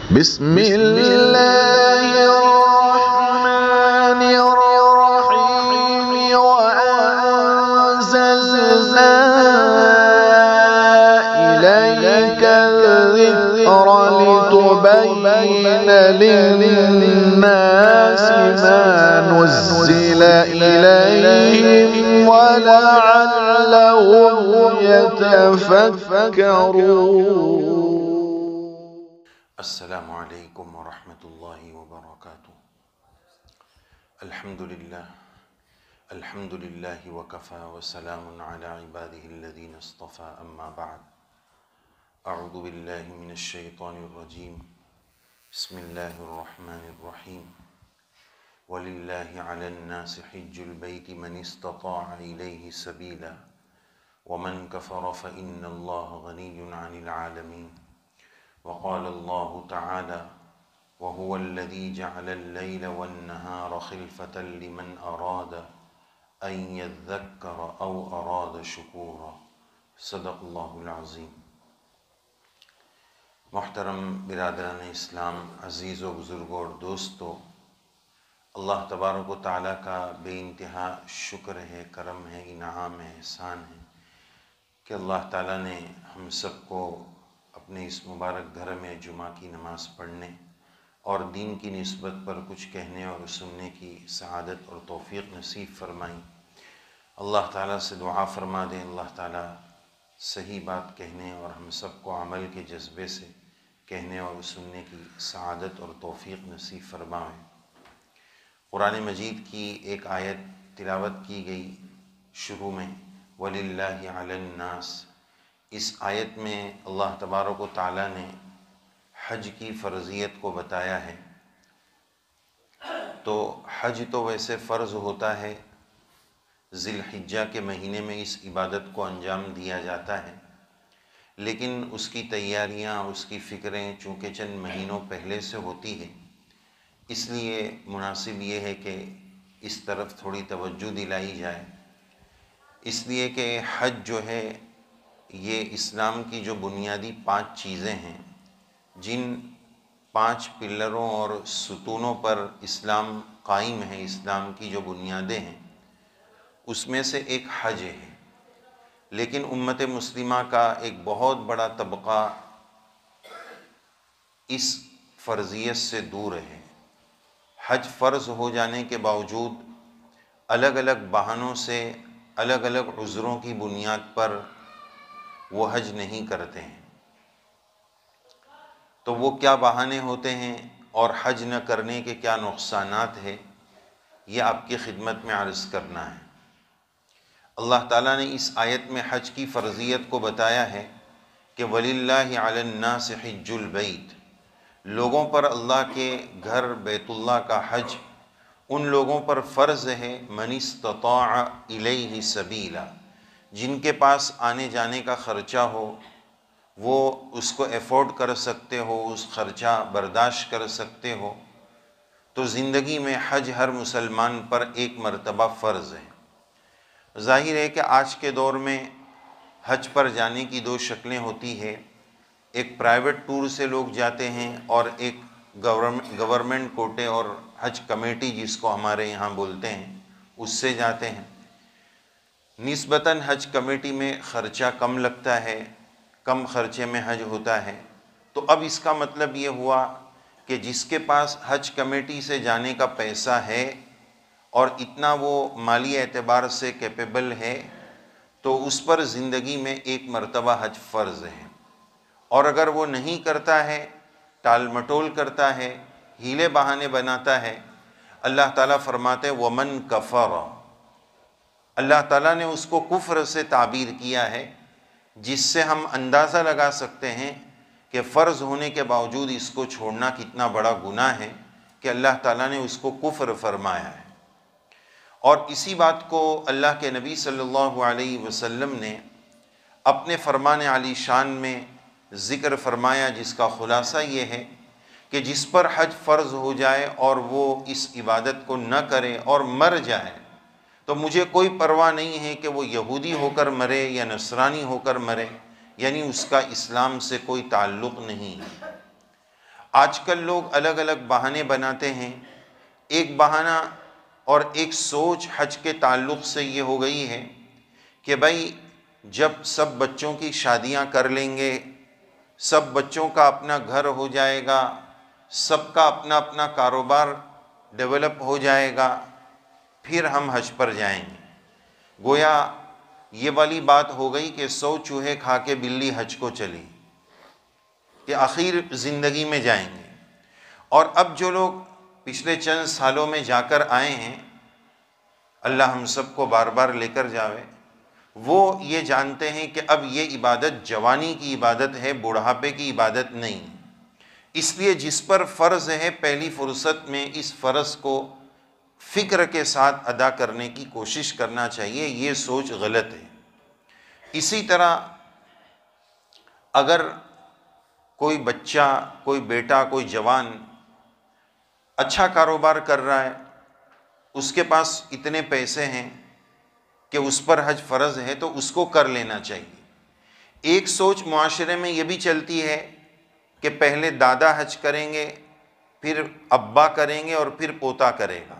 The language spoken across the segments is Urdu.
بسم الله الرحمن الرحيم وأنزلنا إليك الذكر لتبين للناس ما نزل إليهم ولعلهم يتفكرون. السلام علیکم ورحمۃ اللہ وبرکاتہ. الحمد للہ وکفى وسلام علی عباده الذین اصطفى اما بعد. اعوذ باللہ من الشیطان الرجیم. بسم اللہ الرحمن الرحیم. وللہ علی الناس حج البیت من استطاع الیہ سبیلا ومن کفر فإن اللہ غنی عن العالمین. وقال الله تعالى وهو الذي جعل الليل والنهار خلفة لمن أراد أن يذكر أو أراد شكورا. صدق الله العظيم. محترم برادران اسلام، عزیز و بزرگوں اور دوستو، اللہ تبارک و تعالیٰ کا بے انتہا شکر ہے، کرم ہے، انعام ہے، احسان ہے کہ اللہ تعالیٰ نے ہم سب کو اپنے اس مبارک گھر میں جمعہ کی نماز پڑھنے اور دین کی نسبت پر کچھ کہنے اور سننے کی سعادت اور توفیق نصیب فرمائی. اللہ تعالیٰ سے دعا فرما دیں اللہ تعالیٰ صحیح بات کہنے اور ہم سب کو عمل کے جذبے سے کہنے اور سننے کی سعادت اور توفیق نصیب فرمائے. قرآن مجید کی ایک آیت تلاوت کی گئی شروع میں، وَلِلَّهِ عَلَى النَّاسِ. اس آیت میں اللہ تبارک و تعالیٰ نے حج کی فرضیت کو بتایا ہے. تو حج تو ویسے فرض ہوتا ہے، ذی الحجہ کے مہینے میں اس عبادت کو انجام دیا جاتا ہے، لیکن اس کی تیاریاں، اس کی فکریں چونکہ چند مہینوں پہلے سے ہوتی ہے، اس لیے مناسب یہ ہے کہ اس طرف تھوڑی توجہ دلائی جائے. اس لیے کہ حج جو ہے یہ اسلام کی جو بنیادی 5 چیزیں ہیں، جن 5 پلروں اور ستونوں پر اسلام قائم ہے، اسلام کی جو بنیادیں ہیں، اس میں سے ایک حج ہے. لیکن امت مسلمہ کا ایک بہت بڑا طبقہ اس فرضیت سے دور ہے. حج فرض ہو جانے کے باوجود الگ الگ بہانوں سے، الگ الگ عذروں کی بنیاد پر وہ حج نہیں کرتے ہیں. تو وہ کیا بہانے ہوتے ہیں اور حج نہ کرنے کے کیا نقصانات ہیں، یہ آپ کی خدمت میں عرض کرنا ہے. اللہ تعالیٰ نے اس آیت میں حج کی فرضیت کو بتایا ہے کہ وَلِلَّهِ عَلَى النَّاسِ حِجُّ الْبَيْتِ. لوگوں پر اللہ کے گھر بیت اللہ کا حج ان لوگوں پر فرض ہے، مَنِ اسْتَطَاعَ إِلَيْهِ سَبِيلًا، جن کے پاس آنے جانے کا خرچہ ہو، وہ اس کو ایفورڈ کر سکتے ہو، اس خرچہ برداشت کر سکتے ہو. تو زندگی میں حج ہر مسلمان پر ایک مرتبہ فرض ہے. ظاہر ہے کہ آج کے دور میں حج پر جانے کی 2 شکلیں ہوتی ہیں. ایک پرائیویٹ ٹور سے لوگ جاتے ہیں اور ایک گورنمنٹ کوٹے اور حج کمیٹی جس کو ہمارے یہاں بولتے ہیں اس سے جاتے ہیں. نسبتاً حج کمیٹی میں خرچہ کم لگتا ہے، کم خرچے میں حج ہوتا ہے. تو اب اس کا مطلب یہ ہوا کہ جس کے پاس حج کمیٹی سے جانے کا پیسہ ہے اور اتنا وہ مالی اعتبار سے کیپیبل ہے، تو اس پر زندگی میں ایک مرتبہ حج فرض ہے. اور اگر وہ نہیں کرتا ہے، ٹال مٹول کرتا ہے، ہیلے بہانے بناتا ہے، اللہ تعالیٰ فرماتے ہیں وَمَن كَفَرَ. اللہ تعالیٰ نے اس کو کفر سے تعبیر کیا ہے، جس سے ہم اندازہ لگا سکتے ہیں کہ فرض ہونے کے باوجود اس کو چھوڑنا کتنا بڑا گناہ ہے کہ اللہ تعالیٰ نے اس کو کفر فرمایا ہے. اور اسی بات کو اللہ کے نبی صلی اللہ علیہ وسلم نے اپنے فرمان علی شان میں ذکر فرمایا، جس کا خلاصہ یہ ہے کہ جس پر حج فرض ہو جائے اور وہ اس عبادت کو نہ کرے اور مر جائے، تو مجھے کوئی پرواہ نہیں ہے کہ وہ یہودی ہو کر مرے یا نصرانی ہو کر مرے، یعنی اس کا اسلام سے کوئی تعلق نہیں ہے. آج کل لوگ الگ الگ بہانے بناتے ہیں. ایک بہانہ اور ایک سوچ حج کے تعلق سے یہ ہو گئی ہے کہ بھائی جب سب بچوں کی شادیاں کر لیں گے، سب بچوں کا اپنا گھر ہو جائے گا، سب کا اپنا اپنا کاروبار ڈیولپ ہو جائے گا، پھر ہم حج پر جائیں گے. گویا یہ والی بات ہو گئی کہ 100 چوہے کھا کے بلی حج کو چلی، کہ آخر زندگی میں جائیں گے. اور اب جو لوگ پچھلے چند سالوں میں جا کر آئے ہیں، اللہ ہم سب کو بار بار لے کر جاوے، وہ یہ جانتے ہیں کہ اب یہ عبادت جوانی کی عبادت ہے، بڑھاپے کی عبادت نہیں. اس لیے جس پر فرض ہے پہلی فرصت میں اس فرض کو فکر کے ساتھ ادا کرنے کی کوشش کرنا چاہیے. یہ سوچ غلط ہے. اسی طرح اگر کوئی بچہ، کوئی بیٹا، کوئی جوان اچھا کاروبار کر رہا ہے، اس کے پاس اتنے پیسے ہیں کہ اس پر حج فرض ہے، تو اس کو کر لینا چاہیے. ایک سوچ معاشرے میں یہ بھی چلتی ہے کہ پہلے دادا حج کریں گے، پھر ابا کریں گے اور پھر پوتا کرے گا.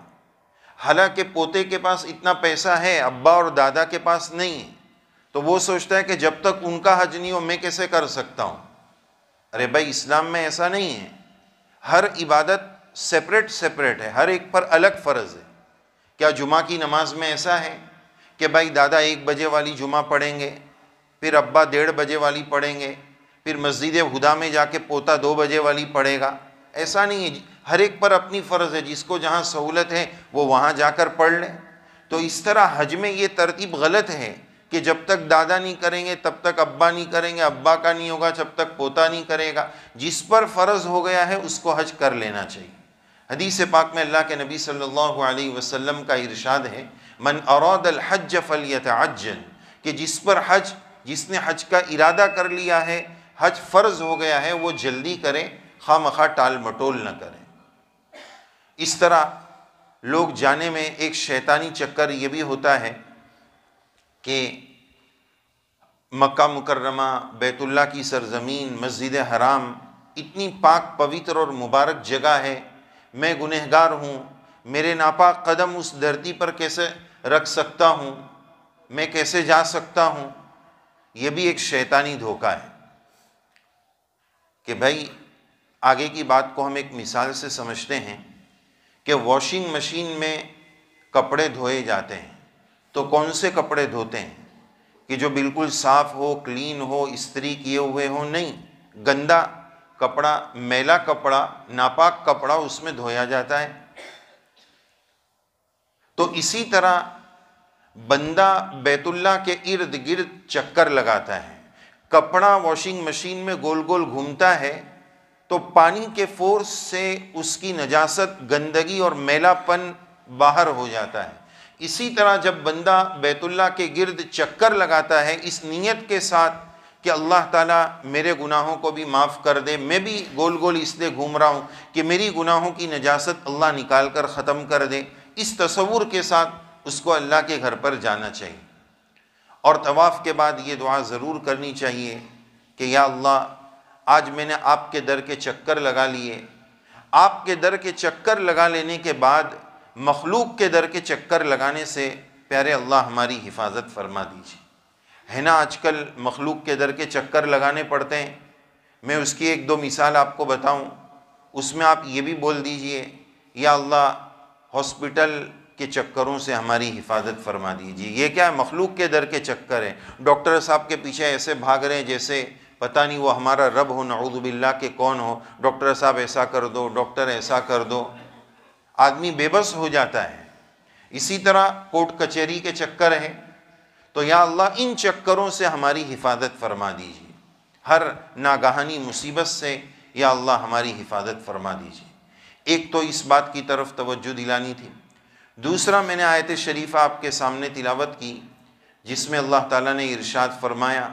حالانکہ پوتے کے پاس اتنا پیسہ ہے، ابا اور دادا کے پاس نہیں ہے، تو وہ سوچتا ہے کہ جب تک ان کا حج نہیں ہو میں کیسے کر سکتا ہوں. ارے بھائی، اسلام میں ایسا نہیں ہے. ہر عبادت سپریٹ ہے، ہر ایک پر الگ فرض ہے. کیا جمعہ کی نماز میں ایسا ہے کہ بھائی دادا 1 بجے والی جمعہ پڑھیں گے، پھر ابا 1:30 بجے والی پڑھیں گے، پھر مسجد ہدا میں جا کے پوتا 2 بجے والی پڑھے گا؟ ایسا نہیں ہے. ہر ایک پر اپنی فرض ہے. جس کو جہاں سہولت ہے وہ وہاں جا کر پڑھ لے. تو اس طرح حج میں یہ ترتیب غلط ہے کہ جب تک دادا نہیں کریں گے تب تک ابا نہیں کریں گے، ابا کا نہیں ہوگا جب تک پوتا نہیں کرے گا. جس پر فرض ہو گیا ہے اس کو حج کر لینا چاہیے. حدیث پاک میں اللہ کے نبی صلی اللہ علیہ وسلم کا ارشاد ہے، من اراد الحج فلیتعجل، کہ جس نے حج کا ارادہ کر لیا ہے، حج فرض ہو گیا ہے، وہ جلدی کرے، خواہ مخواہ ٹال مٹول نہ کرے. اس طرح لوگ جانے میں ایک شیطانی چکر یہ بھی ہوتا ہے کہ مکہ مکرمہ، بیت اللہ کی سرزمین، مسجد حرام اتنی پاک پوتر اور مبارک جگہ ہے، میں گنہگار ہوں، میرے ناپاک قدم اس دھرتی پر کیسے رکھ سکتا ہوں، میں کیسے جا سکتا ہوں. یہ بھی ایک شیطانی دھوکہ ہے کہ بھائی آگے کی بات کو ہم ایک مثال سے سمجھتے ہیں کہ واشنگ مشین میں کپڑے دھوئے جاتے ہیں، تو کون سے کپڑے دھوتے ہیں کہ جو بالکل صاف ہو، کلین ہو، استری کیے ہوئے ہو؟ نہیں، گندا کپڑا، میلا کپڑا، ناپاک کپڑا اس میں دھویا جاتا ہے. تو اسی طرح بندہ بیت اللہ کے ارد گرد چکر لگاتا ہے، کپڑا واشنگ مشین میں گول گول گھومتا ہے، تو پانی کے فورس سے اس کی نجاست، گندگی اور میلا پن باہر ہو جاتا ہے. اسی طرح جب بندہ بیت اللہ کے گرد چکر لگاتا ہے اس نیت کے ساتھ کہ اللہ تعالیٰ میرے گناہوں کو بھی معاف کر دے، میں بھی گول گول اس لیے گھوم رہا ہوں کہ میری گناہوں کی نجاست اللہ نکال کر ختم کر دے، اس تصور کے ساتھ اس کو اللہ کے گھر پر جانا چاہیے. اور طواف کے بعد یہ دعا ضرور کرنی چاہیے کہ یا اللہ، آج میں نے آپ کے در کے چکر لگا لیے. آپ کے در کے چکر لگا لینے کے بعد مخلوق کے در کے چکر لگانے سے پیارے اللہ ہماری حفاظت فرما دیجیے. ہے نا آج کل مخلوق کے در کے چکر لگانے پڑتے ہیں. میں اس کی 1-2 مثال آپ کو بتاؤں. اس میں آپ یہ بھی بول دیجئے یا اللہ ہاسپٹل کے چکروں سے ہماری حفاظت فرما دیجیے. یہ کیا ہے؟ مخلوق کے در کے چکر ہیں. ڈاکٹر صاحب کے پیچھے ایسے بھاگ رہے ہیں جیسے پتہ نہیں وہ ہمارا رب ہو، نعوذ باللہ کہ کون ہو. ڈاکٹر صاحب ایسا کر دو، ڈاکٹر ایسا کر دو. آدمی بے بس ہو جاتا ہے. اسی طرح کورٹ کچہری کے چکر ہیں. تو یا اللہ ان چکروں سے ہماری حفاظت فرما دیجیے. ہر ناگہانی مصیبت سے یا اللہ ہماری حفاظت فرما دیجیے. ایک تو اس بات کی طرف توجہ دلانی تھی. دوسرا، میں نے آیت شریفہ آپ کے سامنے تلاوت کی جس میں اللہ تعالیٰ نے ارشاد فرمایا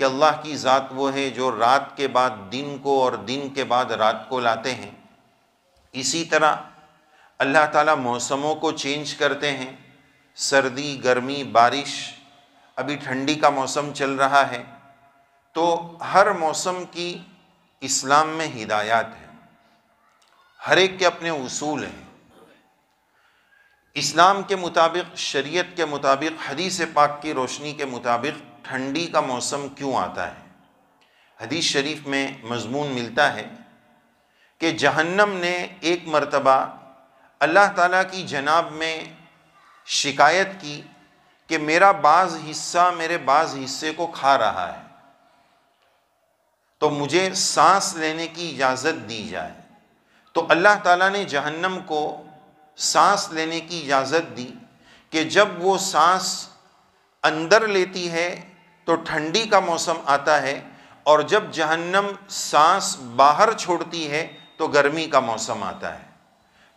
کہ اللہ کی ذات وہ ہے جو رات کے بعد دن کو اور دن کے بعد رات کو لاتے ہیں. اسی طرح اللہ تعالیٰ موسموں کو چینج کرتے ہیں، سردی، گرمی، بارش. ابھی ٹھنڈی کا موسم چل رہا ہے. تو ہر موسم کی اسلام میں ہدایات ہیں. ہر ایک کے اپنے اصول ہیں۔ اسلام کے مطابق، شریعت کے مطابق، حدیث پاک کی روشنی کے مطابق ٹھنڈی کا موسم کیوں آتا ہے؟ حدیث شریف میں مضمون ملتا ہے کہ جہنم نے ایک مرتبہ اللہ تعالیٰ کی جناب میں شکایت کی کہ میرا بعض حصہ میرے بعض حصے کو کھا رہا ہے، تو مجھے سانس لینے کی اجازت دی جائے۔ تو اللہ تعالیٰ نے جہنم کو سانس لینے کی اجازت دی کہ جب وہ سانس اندر لیتی ہے تو ٹھنڈی کا موسم آتا ہے، اور جب جہنم سانس باہر چھوڑتی ہے تو گرمی کا موسم آتا ہے۔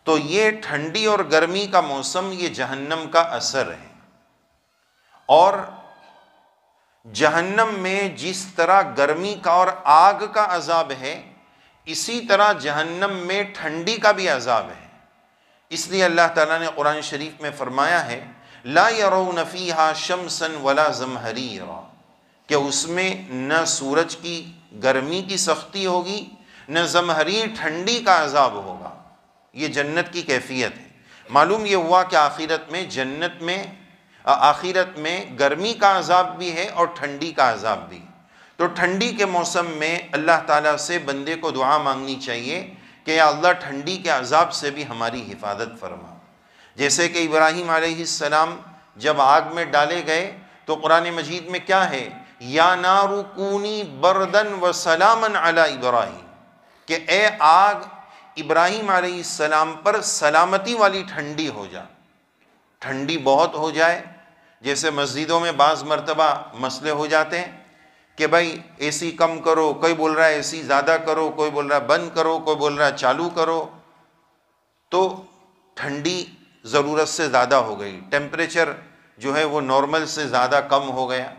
تو یہ ٹھنڈی اور گرمی کا موسم یہ جہنم کا اثر ہے۔ اور جہنم میں جس طرح گرمی کا اور آگ کا عذاب ہے، اسی طرح جہنم میں ٹھنڈی کا بھی عذاب ہے۔ اس لیے اللہ تعالیٰ نے قرآن شریف میں فرمایا ہے لا يرون فیہا شمسا ولا زمہریرا، کہ اس میں نہ سورج کی گرمی کی سختی ہوگی، نہ زمہریر ٹھنڈی کا عذاب ہوگا۔ یہ جنت کی کیفیت ہے۔ معلوم یہ ہوا کہ آخرت میں گرمی کا عذاب بھی ہے اور ٹھنڈی کا عذاب بھی۔ تو ٹھنڈی کے موسم میں اللہ تعالیٰ سے بندے کو دعا مانگنی چاہیے کہ یا اللہ ٹھنڈی کے عذاب سے بھی ہماری حفاظت فرما۔ جیسے کہ ابراہیم علیہ السلام جب آگ میں ڈالے گئے تو قرآن مجید میں کیا ہے؟ یا نار کونی بردن و سلامن علی ابراہیم، کہ اے آگ ابراہیم علیہ السلام پر سلامتی والی ٹھنڈی ہو جا۔ ٹھنڈی بہت ہو جائے، جیسے مسجدوں میں بعض مرتبہ مسئلے ہو جاتے ہیں کہ بھائی اے سی کم کرو، کوئی بول رہا ہے اے سی زیادہ کرو، کوئی بول رہا ہے بند کرو، کوئی بول رہا ہے چالو کرو، تو ٹھنڈی ضرورت سے زیادہ ہو گئی، ٹیمپریچر جو ہے وہ نارمل سے زیادہ کم ہو گیا،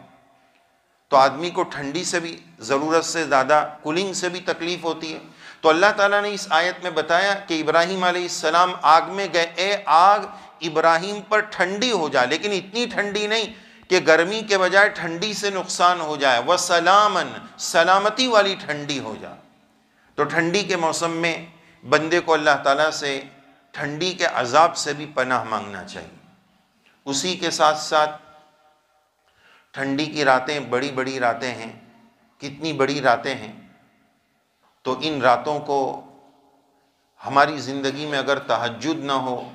تو آدمی کو ٹھنڈی سے بھی ضرورت سے زیادہ کولنگ سے بھی تکلیف ہوتی ہے۔ تو اللہ تعالیٰ نے اس آیت میں بتایا کہ ابراہیم علیہ السلام آگ میں گئے، اے آگ ابراہیم پر ٹھنڈی ہو جائے، لیکن اتنی ٹھنڈی نہیں کہ گرمی کے بجائے ٹھنڈی سے نقصان ہو جائے، وَسَلَامًا، سلامتی والی ٹھنڈی ہو جائے۔ تو ٹھنڈی کے موسم میں بندے کو اللہ تعالیٰ سے ٹھنڈی کے عذاب سے بھی پناہ مانگنا چاہیے۔ اسی کے ساتھ ساتھ ٹھنڈی کی راتیں بڑی بڑی راتیں ہیں۔ کتنی بڑی راتیں ہیں؟ تو ان راتوں کو ہماری زندگی میں اگر تہجد نہ ہو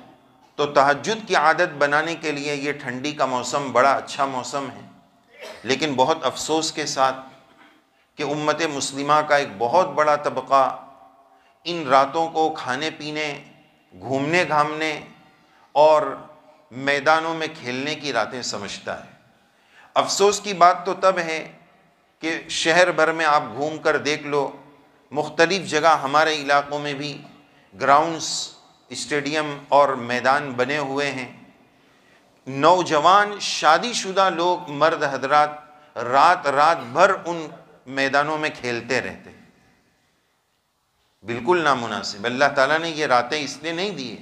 تو تہجد کی عادت بنانے کے لیے یہ ٹھنڈی کا موسم بڑا اچھا موسم ہے۔ لیکن بہت افسوس کے ساتھ کہ امت مسلمہ کا ایک بہت بڑا طبقہ ان راتوں کو کھانے پینے، گھومنے گھامنے اور میدانوں میں کھیلنے کی راتیں سمجھتا ہے۔ افسوس کی بات تو تب ہے کہ شہر بھر میں آپ گھوم کر دیکھ لو، مختلف جگہ ہمارے علاقوں میں بھی گراؤنڈز، اسٹیڈیم اور میدان بنے ہوئے ہیں۔ نوجوان شادی شدہ لوگ، مرد حضرات رات بھر ان میدانوں میں کھیلتے رہتے ہیں۔ بالکل نامناسب۔ اللہ تعالیٰ نے یہ راتیں اس لیے نہیں دی،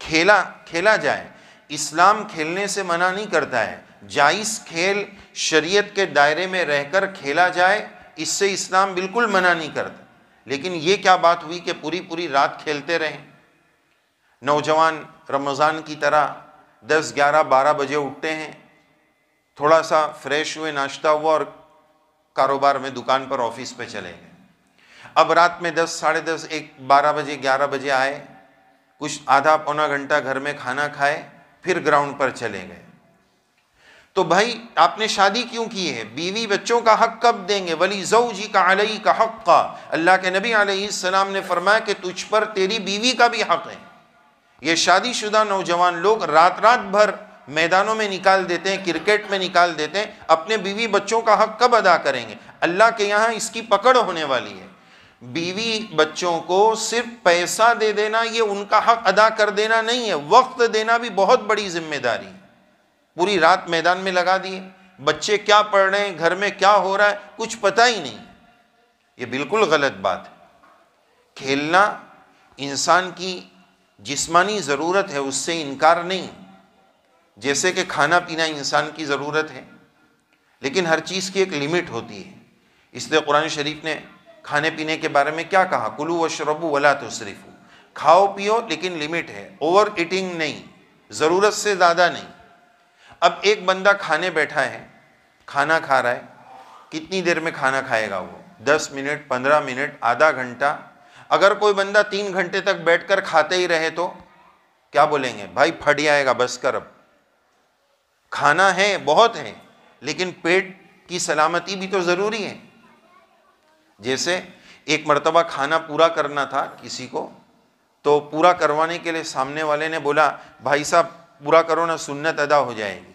کھیلا جائے۔ اسلام کھیلنے سے منع نہیں کرتا ہے، جائز کھیل شریعت کے دائرے میں رہ کر کھیلا جائے، اس سے اسلام بالکل منع نہیں کرتا۔ لیکن یہ کیا بات ہوئی کہ پوری رات کھیلتے رہیں؟ نوجوان رمضان کی طرح 10، 11، 12 بجے اٹھتے ہیں، تھوڑا سا فریش ہوئے، ناشتہ ہوا اور کاروبار میں، دکان پر، آفس پہ چلے گئے۔ اب رات میں 10، 10:30، 1، 12 بجے، 11 بجے آئے، کچھ آدھا پونا گھنٹہ گھر میں کھانا کھائے، پھر گراؤنڈ پر چلے گئے۔ تو بھائی آپ نے شادی کیوں کی ہے؟ بیوی بچوں کا حق کب دیں گے؟ وَلِزَوْجِكَ عَلَيْكَ حَقًّا، اللہ کے نبی علیہ السلام نے فرمایا کہ تجھ پر تیری بیوی کا بھی حق ہے۔ یہ شادی شدہ نوجوان لوگ رات بھر میدانوں میں نکال دیتے ہیں، کرکٹ میں نکال دیتے ہیں، اپنے بیوی بچوں کا حق کب ادا کریں گے؟ اللہ کے یہاں اس کی پکڑ ہونے والی ہے۔ بیوی بچوں کو صرف پیسہ دے دینا یہ ان کا حق ادا کر دینا نہیں ہے، وقت دینا بھی بہت بڑی ذمہ داری ہے۔ پوری رات میدان میں لگا دیے، بچے کیا پڑھ رہے ہیں، گھر میں کیا ہو رہا ہے، کچھ پتہ ہی نہیں۔ یہ بالکل غلط بات ہے۔ کھیلنا انسان کی جسمانی ضرورت ہے، اس سے انکار نہیں، جیسے کہ کھانا پینا انسان کی ضرورت ہے، لیکن ہر چیز کی ایک لمٹ ہوتی ہے۔ اس لیے قرآن شریف نے کھانے پینے کے بارے میں کیا کہا؟ کلوا واشربوا ولا تسرفوا، کھاؤ پیو لیکن لمٹ ہے، اوور ایٹنگ نہیں، ضرورت سے زیادہ نہیں۔ اب ایک بندہ کھانے بیٹھا ہے، کھانا کھا رہا ہے، کتنی دیر میں کھانا کھائے گا وہ؟ 10 منٹ، 15 منٹ، آدھا گھنٹہ۔ اگر کوئی بندہ 3 گھنٹے تک بیٹھ کر کھاتے ہی رہے تو کیا بولیں گے؟ بھائی پھٹ جائے گا، بس کر، اب کھانا ہے بہت ہے لیکن پیٹ کی سلامتی بھی تو ضروری ہے۔ جیسے ایک مرتبہ کھانا پورا کرنا تھا کسی کو، تو پورا کروانے کے لیے سامنے والے نے بولا بھائی صاحب پورا کرو نا، سنت ادا ہو جائے گی۔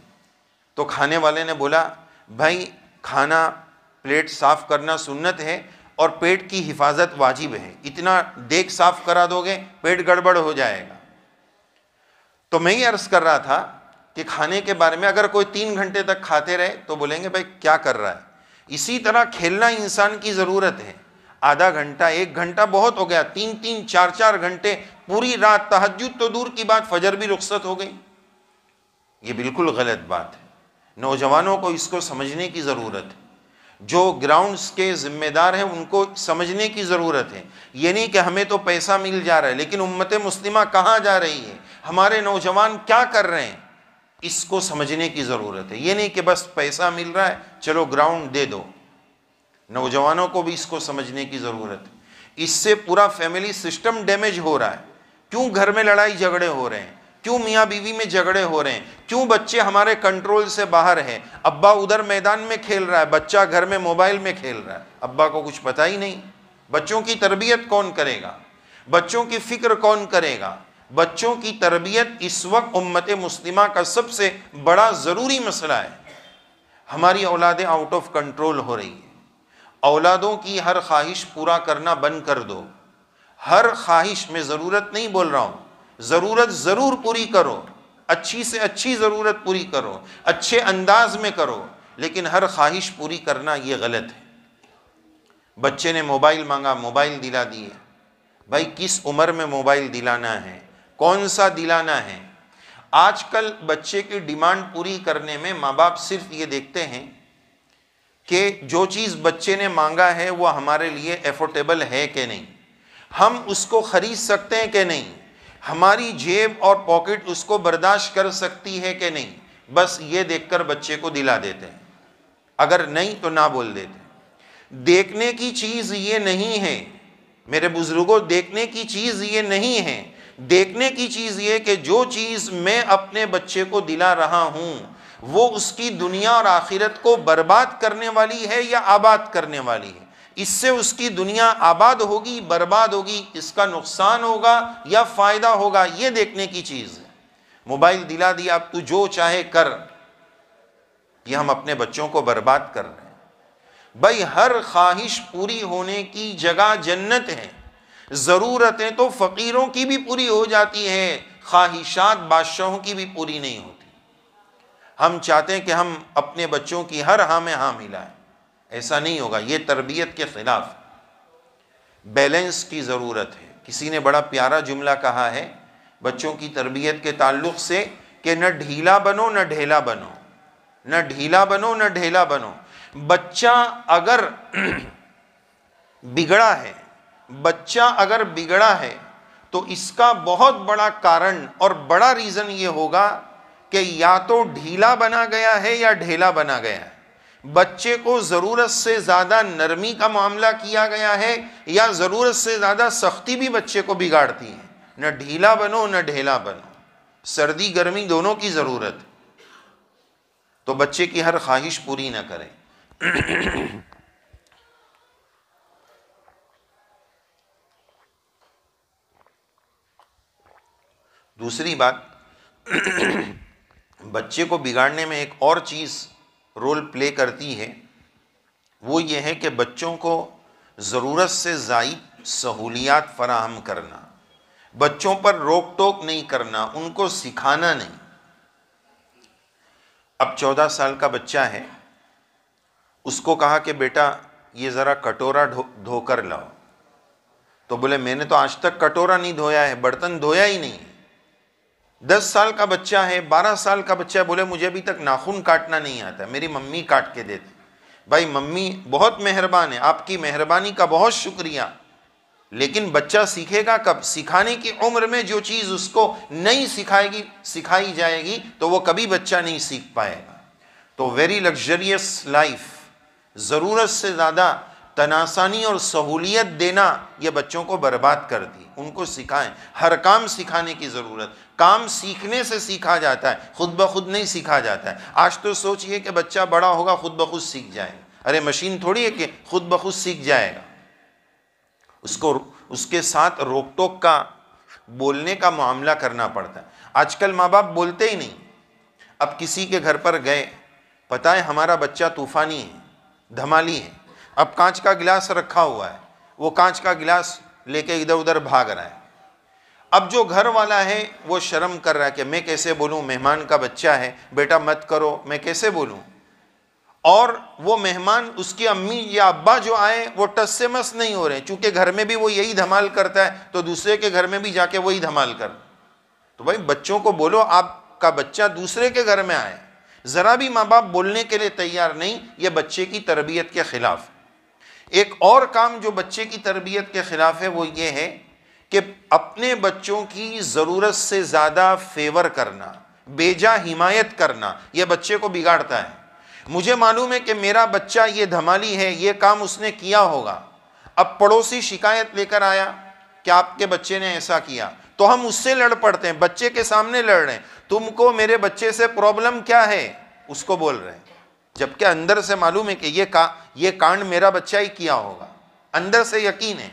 تو کھانے والے نے بولا بھائی کھانا پلیٹ صاف کرنا سنت ہے اور پیٹ کی حفاظت واجب ہے، اتنا دیگ صاف کرا دو گے پیٹ گڑبڑ ہو جائے گا۔ تو میں یہ عرض کر رہا تھا کہ کھانے کے بارے میں اگر کوئی 3 گھنٹے تک کھاتے رہے تو بولیں گے بھائی کیا کر رہا ہے۔ اسی طرح کھیلنا انسان کی ضرورت ہے، آدھا گھنٹہ، 1 گھنٹہ بہت ہو گیا، 3 4 گھنٹے، پوری رات، تہجد تو دور کی بات، فجر بھی رخصت ہو گئی، یہ بالکل غلط بات ہے۔ نوجوانوں کو اس کو سمجھنے کی ضرورت ہے، جو گراؤنڈز کے ذمہ دار ہیں ان کو سمجھنے کی ضرورت ہے۔ یہ نہیں کہ ہمیں تو پیسہ مل جا رہا ہے لیکن امت مسلمہ کہاں جا رہی ہے، ہمارے نوجوان کیا کر رہے ہیں، اس کو سمجھنے کی ضرورت ہے۔ یہ نہیں کہ بس پیسہ مل رہا ہے چلو گراؤنڈ دے دو، نوجوانوں کو بھی اس کو سمجھنے کی ضرورت ہے۔ اس سے پورا فیملی سسٹم ڈیمیج ہو رہا ہے۔ کیوں گھر میں لڑائی جھگڑے ہو رہے ہیں، کیوں میاں بیوی میں جھگڑے ہو رہے ہیں، کیوں بچے ہمارے کنٹرول سے باہر ہیں؟ ابا ادھر میدان میں کھیل رہا ہے، بچہ گھر میں موبائل میں کھیل رہا ہے، ابا کو کچھ پتہ ہی نہیں۔ بچوں کی تربیت کون کرے گا؟ بچوں کی فکر کون کرے گا؟ بچوں کی تربیت اس وقت امت مسلمہ کا سب سے بڑا ضروری مسئلہ ہے۔ ہماری اولادیں آؤٹ آف کنٹرول ہو رہی ہیں۔ اولادوں کی ہر خواہش پورا کرنا بند کر دو۔ ہر خواہش، میں ضرورت نہیں بول رہا ہوں، ضرورت ضرور پوری کرو، اچھی سے اچھی ضرورت پوری کرو، اچھے انداز میں کرو، لیکن ہر خواہش پوری کرنا یہ غلط ہے۔ بچے نے موبائل مانگا، موبائل دلا دیے۔ بھائی کس عمر میں موبائل دلانا ہے، کون سا دلانا ہے؟ آج کل بچے کی ڈیمانڈ پوری کرنے میں ماں باپ صرف یہ دیکھتے ہیں کہ جو چیز بچے نے مانگا ہے وہ ہمارے لیے ایفورٹیبل ہے کہ نہیں، ہم اس کو خرید سکتے ہیں کہ نہیں، ہماری جیب اور پاکٹ اس کو برداشت کر سکتی ہے کہ نہیں، بس یہ دیکھ کر بچے کو دلا دیتے ہیں، اگر نہیں تو نہ بول دیتے۔ دیکھنے کی چیز یہ نہیں ہے میرے بزرگوں، دیکھنے کی چیز یہ نہیں ہے، دیکھنے کی چیز یہ کہ جو چیز میں اپنے بچے کو دلا رہا ہوں وہ اس کی دنیا اور آخرت کو برباد کرنے والی ہے یا آباد کرنے والی ہے، اس سے اس کی دنیا آباد ہوگی، برباد ہوگی، اس کا نقصان ہوگا یا فائدہ ہوگا، یہ دیکھنے کی چیز ہے۔ موبائل دلا دیا اب تو جو چاہے کر، یہ ہم اپنے بچوں کو برباد کر رہے ہیں۔ بھائی ہر خواہش پوری ہونے کی جگہ جنت ہے، ضرورتیں تو فقیروں کی بھی پوری ہو جاتی ہیں، خواہشات بادشاہوں کی بھی پوری نہیں ہوتی۔ ہم چاہتے ہیں کہ ہم اپنے بچوں کی ہر ہاں میں ہاں ملائیں، ایسا نہیں ہوگا، یہ تربیت کے خلاف۔ بیلنس کی ضرورت ہے۔ کسی نے بڑا پیارا جملہ کہا ہے بچوں کی تربیت کے تعلق سے کہ نہ ڈھیلا بنو نہ ڈھیلا بنو، نہ ڈھیلا بنو نہ ڈھیلا بنو۔ بچہ اگر بگڑا ہے تو اس کا بہت بڑا کارن اور بڑا ریزن یہ ہوگا کہ یا تو ڈھیلا بنا گیا ہے یا ڈھیلا بنا گیا ہے۔ بچے کو ضرورت سے زیادہ نرمی کا معاملہ کیا گیا ہے یا ضرورت سے زیادہ سختی بھی بچے کو بگاڑتی ہے۔ نہ ڈھیلا بنو نہ ڈھیلا بنو، سردی گرمی دونوں کی ضرورت ہے، تو بچے کی ہر خواہش پوری نہ کریں۔ دوسری بات، بچے کو بگاڑنے میں ایک اور چیز رول پلے کرتی ہے، وہ یہ ہے کہ بچوں کو ضرورت سے زائد سہولیات فراہم کرنا، بچوں پر روک ٹوک نہیں کرنا، ان کو سکھانا نہیں۔ اب 14 سال کا بچہ ہے، اس کو کہا کہ بیٹا یہ ذرا کٹورا دھو کر لاؤ، تو بولے میں نے تو آج تک کٹورا نہیں دھویا ہے، برتن دھویا ہی نہیں ہے۔ 10 سال کا بچہ ہے، 12 سال کا بچہ ہے، بولے مجھے ابھی تک ناخن کاٹنا نہیں آتا، میری ممی کاٹ کے دیتی۔ بھائی ممی بہت مہربان ہے، آپ کی مہربانی کا بہت شکریہ، لیکن بچہ سیکھے گا کب؟ سکھانے کی عمر میں جو چیز اس کو نہیں سکھائی جائے گی تو وہ کبھی بچہ نہیں سیکھ پائے گا۔ تو ویری لگژریس لائف، ضرورت سے زیادہ تناسانی اور سہولیت دینا، یہ بچوں کو برباد کرتی۔ ان کو سکھائیں، ہر کام سکھانے کی ضرورت۔ کام سیکھنے سے سیکھا جاتا ہے، خود بخود نہیں سیکھا جاتا ہے۔ آج تو سوچئے کہ بچہ بڑا ہوگا خود بخود سیکھ جائے گا، ارے مشین تھوڑی ہے کہ خود بخود سیکھ جائے گا۔ اس کے ساتھ روک ٹوک کا، بولنے کا معاملہ کرنا پڑتا ہے۔ آج کل ماں باپ بولتے ہی نہیں۔ اب کسی کے گھر پر گئے، پتہ ہے ہمارا بچہ طوفانی ہے، دھمالی ہے، اب کانچ کا گلاس رکھا ہوا ہے، وہ کانچ کا گلاس لے کے ادھر ادھر بھاگ رہا ہے۔ اب جو گھر والا ہے وہ شرم کر رہا ہے کہ میں کیسے بولوں، مہمان کا بچہ ہے، بیٹا مت کرو، میں کیسے بولوں؟ اور وہ مہمان، اس کی امی یا ابا جو آئے وہ ٹس سے مس نہیں ہو رہے، چونکہ گھر میں بھی وہ یہی دھمال کرتا ہے تو دوسرے کے گھر میں بھی جا کے وہی دھمال کر۔ تو بھائی بچوں کو بولو آپ کا بچہ دوسرے کے گھر میں آئے، ذرا بھی ماں باپ بولنے کے لیے تیار نہیں، یہ بچے کی تربیت کے خلاف۔ ایک اور کام جو بچے کی تربیت کے خلاف ہے وہ یہ ہے کہ اپنے بچوں کی ضرورت سے زیادہ فیور کرنا، بیجا حمایت کرنا، یہ بچے کو بگاڑتا ہے۔ مجھے معلوم ہے کہ میرا بچہ یہ دھمالی ہے، یہ کام اس نے کیا ہوگا، اب پڑوسی شکایت لے کر آیا کہ آپ کے بچے نے ایسا کیا، تو ہم اس سے لڑ پڑتے ہیں، بچے کے سامنے لڑ رہے ہیں، تم کو میرے بچے سے پرابلم کیا ہے، اس کو بول رہے ہیں، جبکہ اندر سے معلوم ہے کہ یہ کانڈ میرا بچہ ہی کیا ہوگا، اندر سے یقین ہے،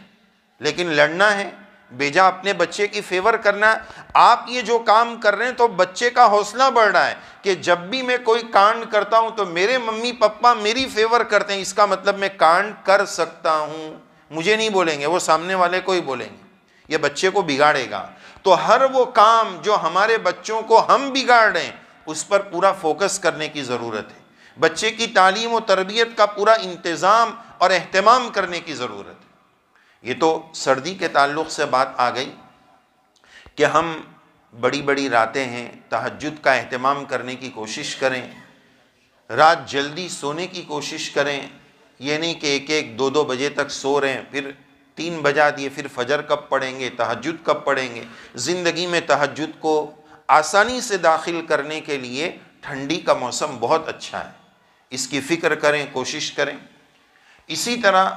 لیکن لڑنا ہے، بیجا اپنے بچے کی فیور کرنا ہے۔ آپ یہ جو کام کر رہے ہیں تو بچے کا حوصلہ بڑھ رہا ہے کہ جب بھی میں کوئی کانڈ کرتا ہوں تو میرے ممی پپا میری فیور کرتے ہیں، اس کا مطلب میں کانڈ کر سکتا ہوں۔ مجھے نہیں بولیں گے، وہ سامنے والے کو ہی بولیں گے، یہ بچے کو بگاڑے گا۔ تو ہر وہ کام جو ہمارے بچوں کو ہم بگاڑ رہے ہیں اس پر پورا فوکس کرنے کی ضرورت ہے۔ بچے کی تعلیم و تربیت کا پورا انتظام اور اہتمام کرنے کی ضرورت ہے۔ یہ تو سردی کے تعلق سے بات آ گئی کہ ہم بڑی بڑی راتیں ہیں، تہجد کا اہتمام کرنے کی کوشش کریں، رات جلدی سونے کی کوشش کریں، یہ نہیں کہ ایک دو دو بجے تک سو رہے ہیں، پھر 3 بجا دیے، پھر فجر کب پڑھیں گے، تہجد کب پڑھیں گے۔ زندگی میں تہجد کو آسانی سے داخل کرنے کے لیے ٹھنڈی کا موسم بہت اچھا ہے، اس کی فکر کریں، کوشش کریں۔ اسی طرح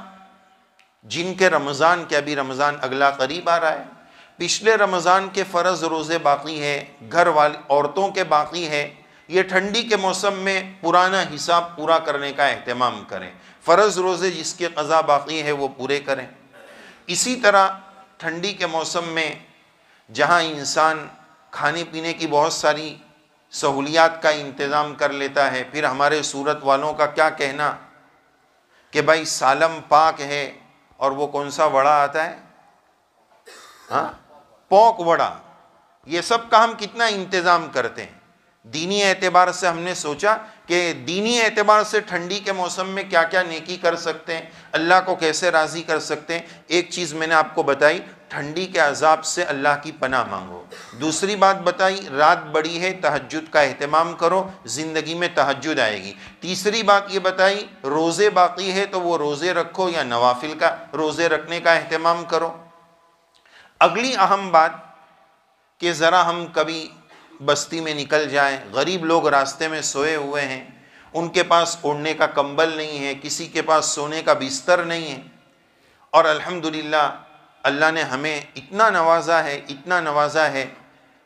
جن کے رمضان کے، ابھی رمضان اگلا قریب آ رہا ہے، پچھلے رمضان کے فرض روزے باقی ہے، گھر والی عورتوں کے باقی ہے، یہ ٹھنڈی کے موسم میں پرانا حساب پورا کرنے کا اہتمام کریں، فرض روزے جس کے قضا باقی ہے وہ پورے کریں۔ اسی طرح ٹھنڈی کے موسم میں جہاں انسان کھانے پینے کی بہت ساری سہولیات کا انتظام کر لیتا ہے، پھر ہمارے سورت والوں کا کیا کہنا کہ بھائی سالم پاک ہے، اور وہ کون سا وڑا آتا ہے، ہاں پوک وڑا، یہ سب کا ہم کتنا انتظام کرتے ہیں۔ دینی اعتبار سے ہم نے سوچا کہ دینی اعتبار سے ٹھنڈی کے موسم میں کیا کیا نیکی کر سکتے ہیں، اللہ کو کیسے راضی کر سکتے ہیں۔ ایک چیز میں نے آپ کو بتائی، ٹھنڈی کے عذاب سے اللہ کی پناہ مانگو۔ دوسری بات بتائی، رات بڑی ہے، تہجد کا اہتمام کرو، زندگی میں تہجد آئے گی۔ تیسری بات یہ بتائی، روزے باقی ہے تو وہ روزے رکھو یا نوافل کا روزے رکھنے کا اہتمام کرو۔ اگلی اہم بات کہ ذرا ہم کبھی بستی میں نکل جائیں، غریب لوگ راستے میں سوئے ہوئے ہیں، ان کے پاس اوڑھنے کا کمبل نہیں ہے، کسی کے پاس سونے کا بستر نہیں ہے، اور الحمدللہ اللہ نے ہمیں اتنا نوازا ہے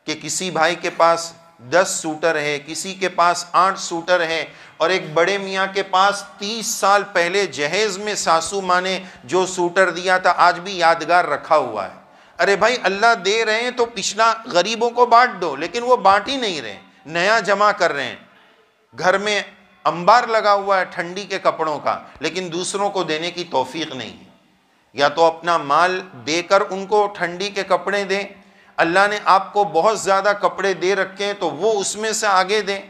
کہ کسی بھائی کے پاس 10 سوٹر ہے، کسی کے پاس 8 سوٹر ہے، اور ایک بڑے میاں کے پاس 30 سال پہلے جہیز میں ساسو ماں نے جو سوٹر دیا تھا آج بھی یادگار رکھا ہوا ہے۔ ارے بھائی اللہ دے رہے ہیں تو پچھلا غریبوں کو بانٹ دو، لیکن وہ بانٹ ہی نہیں رہے، نیا جمع کر رہے ہیں۔ گھر میں انبار لگا ہوا ہے ٹھنڈی کے کپڑوں کا، لیکن دوسروں کو دینے کی توفیق نہیں ہے۔ یا تو اپنا مال دے کر ان کو ٹھنڈی کے کپڑے دیں، اللہ نے آپ کو بہت زیادہ کپڑے دے رکھے ہیں تو وہ اس میں سے آگے دیں۔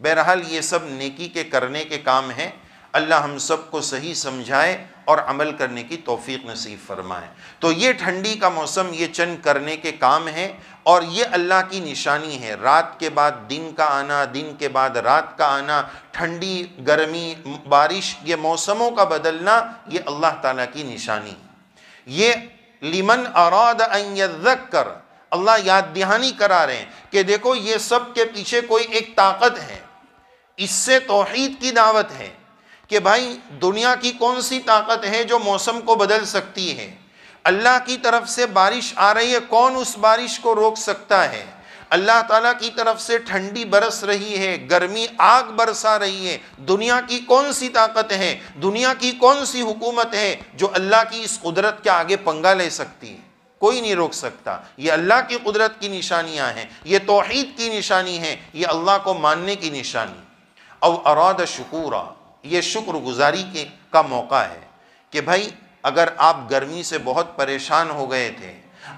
بہرحال یہ سب نیکی کے کرنے کے کام ہیں، اللہ ہم سب کو صحیح سمجھائے اور عمل کرنے کی توفیق نصیب فرمائے۔ تو یہ ٹھنڈی کا موسم، یہ چند کرنے کے کام ہیں، اور یہ اللہ کی نشانی ہے۔ رات کے بعد دن کا آنا، دن کے بعد رات کا آنا، ٹھنڈی گرمی بارش، یہ موسموں کا بدلنا، یہ اللہ تعالیٰ کی نشانی ہے۔ یہ لمن اراد ان یذکر، اللہ یاد دہانی کرا رہے ہیں کہ دیکھو یہ سب کے پیچھے کوئی ایک طاقت ہے، اس سے توحید کی دعوت ہے کہ بھائی دنیا کی کون سی طاقت ہے جو موسم کو بدل سکتی ہے؟ اللہ کی طرف سے بارش آ رہی ہے، کون اس بارش کو روک سکتا ہے؟ اللہ تعالیٰ کی طرف سے ٹھنڈی برس رہی ہے، گرمی آگ برسا رہی ہے، دنیا کی کون سی طاقت ہے، دنیا کی کون سی حکومت ہے جو اللہ کی اس قدرت کے آگے پنگا لے سکتی ہے؟ کوئی نہیں روک سکتا۔ یہ اللہ کی قدرت کی نشانیاں ہیں، یہ توحید کی نشانی ہیں، یہ اللہ کو ماننے کی نشانی۔ او اراد شکورا، یہ شکر گزاری کا موقع ہے کہ بھائی اگر آپ گرمی سے بہت پریشان ہو گئے تھے،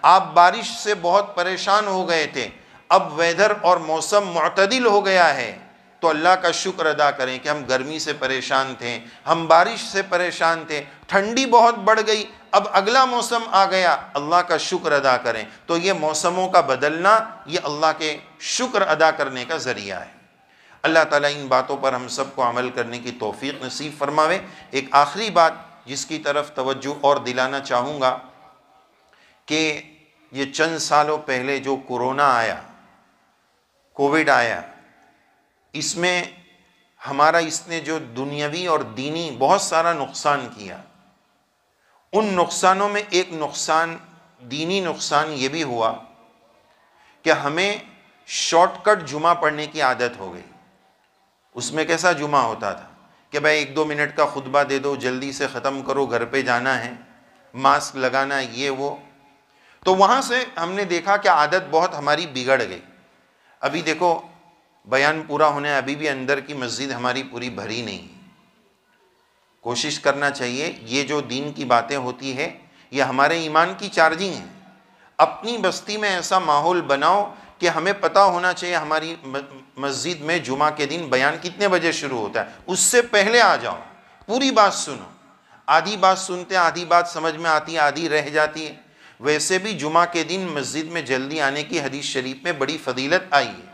آپ بارش سے بہت پریشان ہو گئے تھے، اب ویدر اور موسم معتدل ہو گیا ہے تو اللہ کا شکر ادا کریں کہ ہم گرمی سے پریشان تھے، ہم بارش سے پریشان تھے، ٹھنڈی بہت بڑھ گئی، اب اگلا موسم آ گیا، اللہ کا شکر ادا کریں۔ تو یہ موسموں کا بدلنا یہ اللہ کے شکر ادا کرنے کا ذریعہ ہے۔ اللہ تعالیٰ ان باتوں پر ہم سب کو عمل کرنے کی توفیق نصیب فرماوے۔ ایک آخری بات جس کی طرف توجہ اور دلانا چاہوں گا کہ یہ چند سالوں پہلے جو کورونا آیا، کووڈ آیا، اس میں ہمارا اس نے جو دنیاوی اور دینی بہت سارا نقصان کیا۔ ان نقصانوں میں ایک نقصان، دینی نقصان یہ بھی ہوا کہ ہمیں شارٹ کٹ جمعہ پڑھنے کی عادت ہو گئی۔ اس میں کیسا جمعہ ہوتا تھا کہ بھائی 1-2 منٹ کا خطبہ دے دو، جلدی سے ختم کرو، گھر پہ جانا ہے، ماسک لگانا ہے، یہ وہ۔ تو وہاں سے ہم نے دیکھا کہ عادت بہت ہماری بگڑ گئی۔ ابھی دیکھو بیان پورا ہونے، ابھی بھی اندر کی مسجد ہماری پوری بھری نہیں۔ کوشش کرنا چاہیے، یہ جو دین کی باتیں ہوتی ہے یہ ہمارے ایمان کی چارجنگ ہے۔ اپنی بستی میں ایسا ماحول بناؤ کہ ہمیں پتہ ہونا چاہیے ہماری مسجد میں جمعہ کے دن بیان کتنے بجے شروع ہوتا ہے، اس سے پہلے آ جاؤ، پوری بات سنو۔ آدھی بات سنتے ہیں، آدھی بات سمجھ میں آتی ہے، آدھی رہ جاتی ہے۔ ویسے بھی جمعہ کے دن مسجد میں جلدی آنے کی حدیث شریف میں بڑی فضیلت آئی ہے۔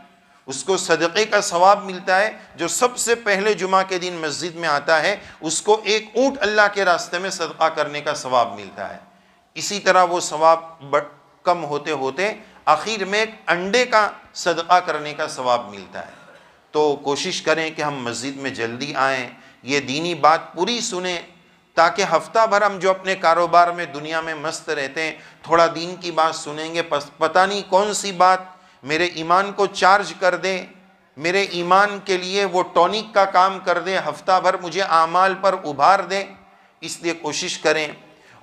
اس کو صدقے کا ثواب ملتا ہے، جو سب سے پہلے جمعہ کے دن مسجد میں آتا ہے اس کو ایک اونٹ اللہ کے راستے میں صدقہ کرنے کا ثواب ملتا ہے۔ اسی طرح وہ ثواب کم ہوتے ہوتے آخر میں ایک انڈے کا صدقہ کرنے کا ثواب ملتا ہے۔ تو کوشش کریں کہ ہم مسجد میں جلدی آئیں، یہ دینی بات پوری سنیں، تاکہ ہفتہ بھر ہم جو اپنے کاروبار میں دنیا میں مست رہتے ہیں، تھوڑا دین کی بات سنیں گے، پتہ نہیں کون سی بات میرے ایمان کو چارج کر دے، میرے ایمان کے لیے وہ ٹونک کا کام کر دے، ہفتہ بھر مجھے اعمال پر ابھار دے۔ اس لیے کوشش کریں،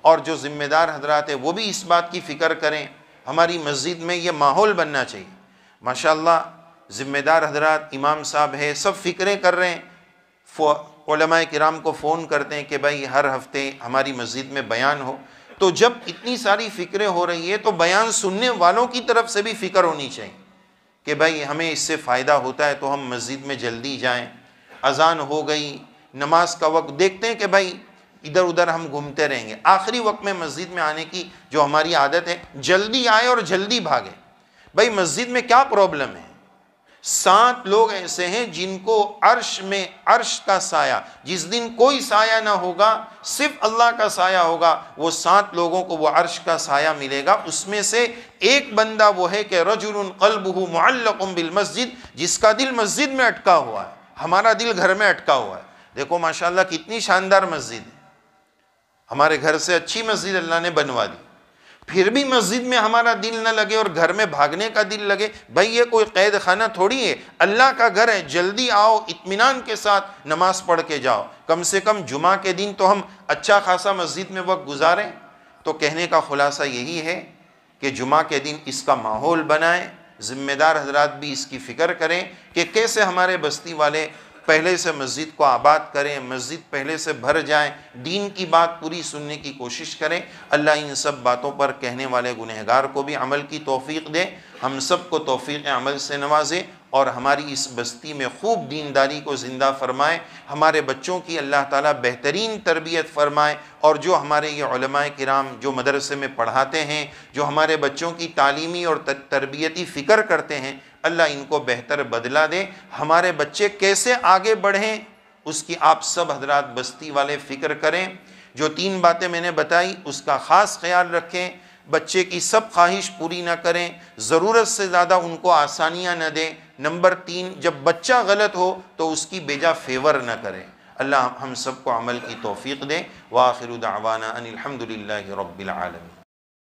اور جو ذمہ دار حضرات ہیں وہ بھی اس بات کی فکر کریں۔ ہماری مسجد میں یہ ماحول بننا چاہیے۔ ماشاءاللہ ذمہ دار حضرات، امام صاحب ہے، سب فکریں کر رہے ہیں، علماء کرام کو فون کرتے ہیں کہ بھائی ہر ہفتے ہماری مسجد میں بیان ہو۔ تو جب اتنی ساری فکریں ہو رہی ہے تو بیان سننے والوں کی طرف سے بھی فکر ہونی چاہیے کہ بھائی ہمیں اس سے فائدہ ہوتا ہے تو ہم مسجد میں جلدی جائیں۔ اذان ہو گئی، نماز کا وقت، دیکھتے ہیں کہ بھائی ادھر ادھر ہم گھومتے رہیں گے، آخری وقت میں مسجد میں آنے کی جو ہماری عادت ہے، جلدی آئے اور جلدی بھاگے۔ بھائی مسجد میں کیا پرابلم ہے؟ 7 لوگ ایسے ہیں جن کو عرش میں، عرش کا سایہ، جس دن کوئی سایہ نہ ہوگا، صرف اللہ کا سایہ ہوگا، وہ 7 لوگوں کو وہ عرش کا سایہ ملے گا۔ اس میں سے ایک بندہ وہ ہے کہ رجل قلبہ معلق بالمسجد، جس کا دل مسجد میں اٹکا ہوا ہے۔ ہمارا دل گھر میں اٹکا ہوا ہے۔ دیکھو ماشاءاللہ کتنی شاندار مسجد ہے، ہمارے گھر سے اچھی مسجد اللہ نے بنوا دی، پھر بھی مسجد میں ہمارا دل نہ لگے اور گھر میں بھاگنے کا دل لگے۔ بھائی یہ کوئی قید خانہ تھوڑی ہے، اللہ کا گھر ہے، جلدی آؤ، اطمینان کے ساتھ نماز پڑھ کے جاؤ۔ کم سے کم جمعہ کے دن تو ہم اچھا خاصا مسجد میں وقت گزاریں۔ تو کہنے کا خلاصہ یہی ہے کہ جمعہ کے دن اس کا ماحول بنائیں، ذمہ دار حضرات بھی اس کی فکر کریں کہ کیسے ہمارے بستی والے پہلے سے مسجد کو آباد کریں، مسجد پہلے سے بھر جائیں، دین کی بات پوری سننے کی کوشش کریں۔ اللہ ان سب باتوں پر کہنے والے گنہگار کو بھی عمل کی توفیق دے، ہم سب کو توفیق عمل سے نوازے، اور ہماری اس بستی میں خوب دینداری کو زندہ فرمائے، ہمارے بچوں کی اللہ تعالیٰ بہترین تربیت فرمائے، اور جو ہمارے یہ علماء کرام جو مدرسے میں پڑھاتے ہیں، جو ہمارے بچوں کی تعلیمی اور تربیتی فکر کرتے ہیں، اللہ ان کو بہتر بدلہ دے۔ ہمارے بچے کیسے آگے بڑھیں اس کی آپ سب حضرات بستی والے فکر کریں۔ جو 3 باتیں میں نے بتائی اس کا خاص خیال رکھیں، بچے کی سب خواہش پوری نہ کریں، ضرورت سے زیادہ ان کو آسانیاں نہ دیں۔ نمبر 3، جب بچہ غلط ہو تو اس کی بیجا فیور نہ کریں۔ اللہ ہم سب کو عمل کی توفیق دے۔ وآخر دعوانا ان الحمد للہ رب العالمین۔